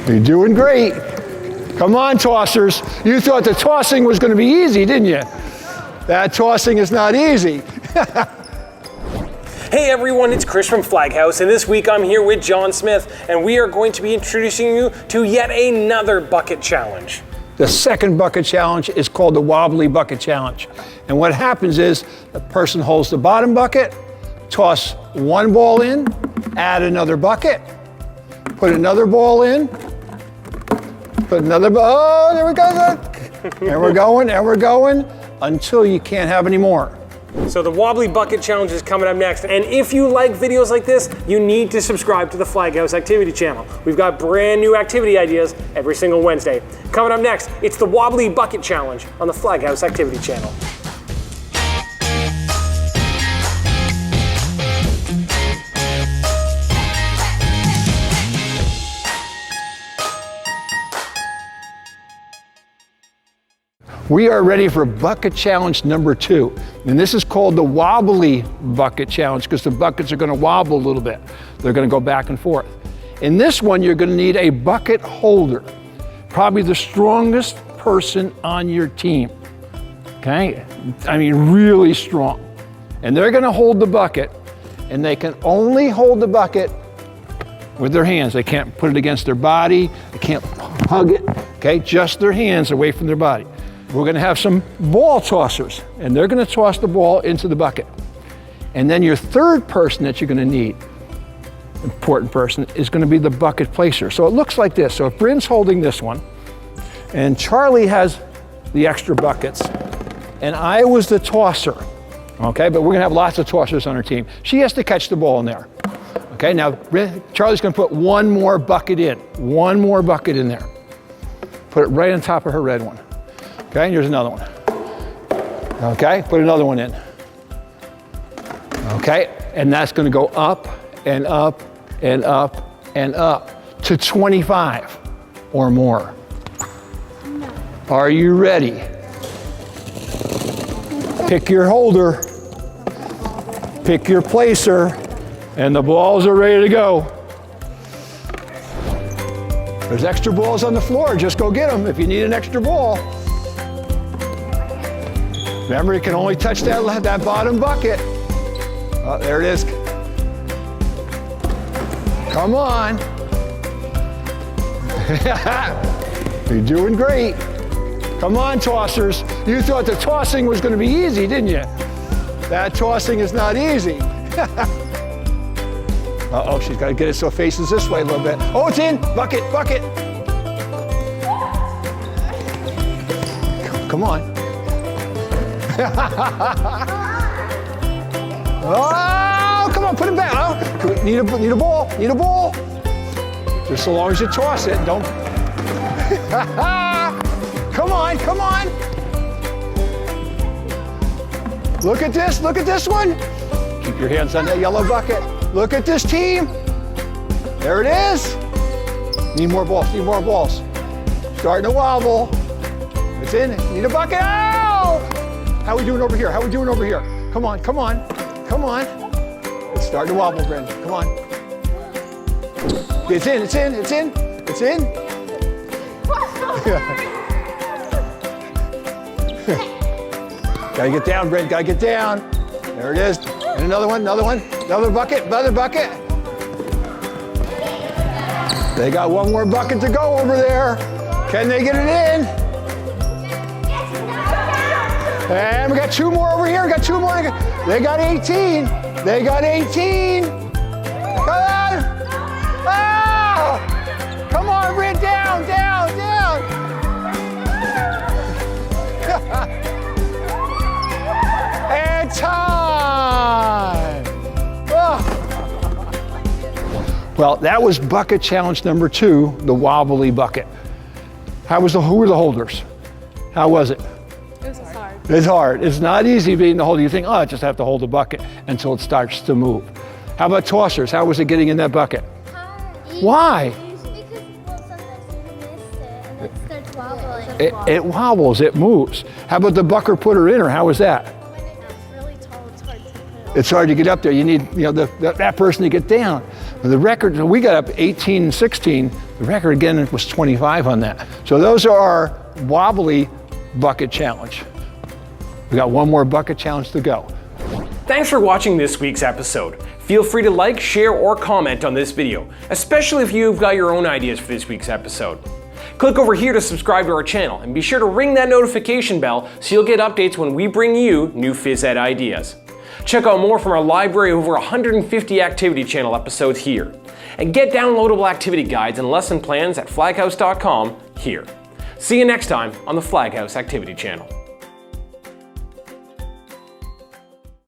You're doing great. Come on, tossers. You thought the tossing was going to be easy, didn't you? That tossing is not easy. Hey everyone, it's Chris from Flaghouse, and this week I'm here with John Smith, and we are going to be introducing you to yet another bucket challenge. The second bucket challenge is called the Wobbly Bucket Challenge. And what happens is the person holds the bottom bucket, toss one ball in, add another bucket, put another ball in, put another ball, oh, there we go. And we're going until you can't have any more. So the Wobbly Bucket Challenge is coming up next, and if you like videos like this, you need to subscribe to the Flaghouse Activity channel. We've got brand new activity ideas every single Wednesday. Coming up next, it's the Wobbly Bucket Challenge on the Flaghouse Activity channel. We are ready for bucket challenge number 2. And this is called the Wobbly Bucket Challenge because the buckets are going to wobble a little bit. They're going to go back and forth. In this one, you're going to need a bucket holder, probably the strongest person on your team. Okay? I mean, really strong. And they're going to hold the bucket, and they can only hold the bucket with their hands. They can't put it against their body. They can't hug it. Okay? Just their hands away from their body. We're going to have some ball tossers, and they're going to toss the ball into the bucket. And then your third person that you're going to need, important person, is going to be the bucket placer. So it looks like this. So if Bryn's holding this one, and Charlie has the extra buckets, and I was the tosser, okay? But we're going to have lots of tossers on our team. She has to catch the ball in there. Okay, now Charlie's going to put one more bucket in. One more bucket in there. Put it right on top of her red one. Okay, here's another one. Okay, put another one in. Okay, and that's going to go up and up and up and up to 25 or more. No. Are you ready? Pick your holder, pick your placer, and the balls are ready to go. There's extra balls on the floor. Just go get them if you need an extra ball. Remember, you can only touch that bottom bucket. Oh, there it is. Come on. You're doing great. Come on, tossers. You thought the tossing was going to be easy, didn't you? That tossing is not easy. Uh-oh, she's got to get it so it faces this way a little bit. Oh, it's in. Bucket, bucket. Come on. Oh, come on, put it back. Oh, need a ball, need a ball. Just so long as you toss it, don't. Come on, come on. Look at this one. Keep your hands on that yellow bucket. Look at this team. There it is. Need more balls, need more balls. Starting to wobble. It's in, need a bucket. Oh! How are we doing over here? How are we doing over here? Come on, come on, come on. It's starting to wobble, Bryn. Come on. It's in, it's in, it's in, it's in. Gotta get down, Bryn, gotta get down. There it is. And another one, another bucket, another bucket. They got one more bucket to go over there. Can they get it in? And we got 2 more over here. Got 2 more. They got 18. They got 18. Come on. Oh! Come on, Bryn. Down, down, down. And time. Oh. Well, that was bucket challenge number 2, the Wobbly Bucket. Who were the holders? How was it? It's hard. It's not easy being the holder. You think, oh, I just have to hold the bucket until it starts to move. How about tossers? How was it getting in that bucket? Why? Because, well, sometimes you miss it and it starts wobbling. It wobbles, it moves. How about the bucket putter in, or how was that? When it's really tall, it's hard to put. It's hard to get up there. You need, that person to get down. The record, we got up 18-16. The record again was 25 on that. So those are our wobbly bucket challenge. We got one more bucket challenge to go. Thanks for watching this week's episode. Feel free to like, share, or comment on this video, especially if you've got your own ideas for this week's episode. Click over here to subscribe to our channel and be sure to ring that notification bell so you'll get updates when we bring you new phys ed ideas. Check out more from our library of over 150 Activity Channel episodes here. And get downloadable activity guides and lesson plans at flaghouse.com here. See you next time on the Flaghouse Activity Channel.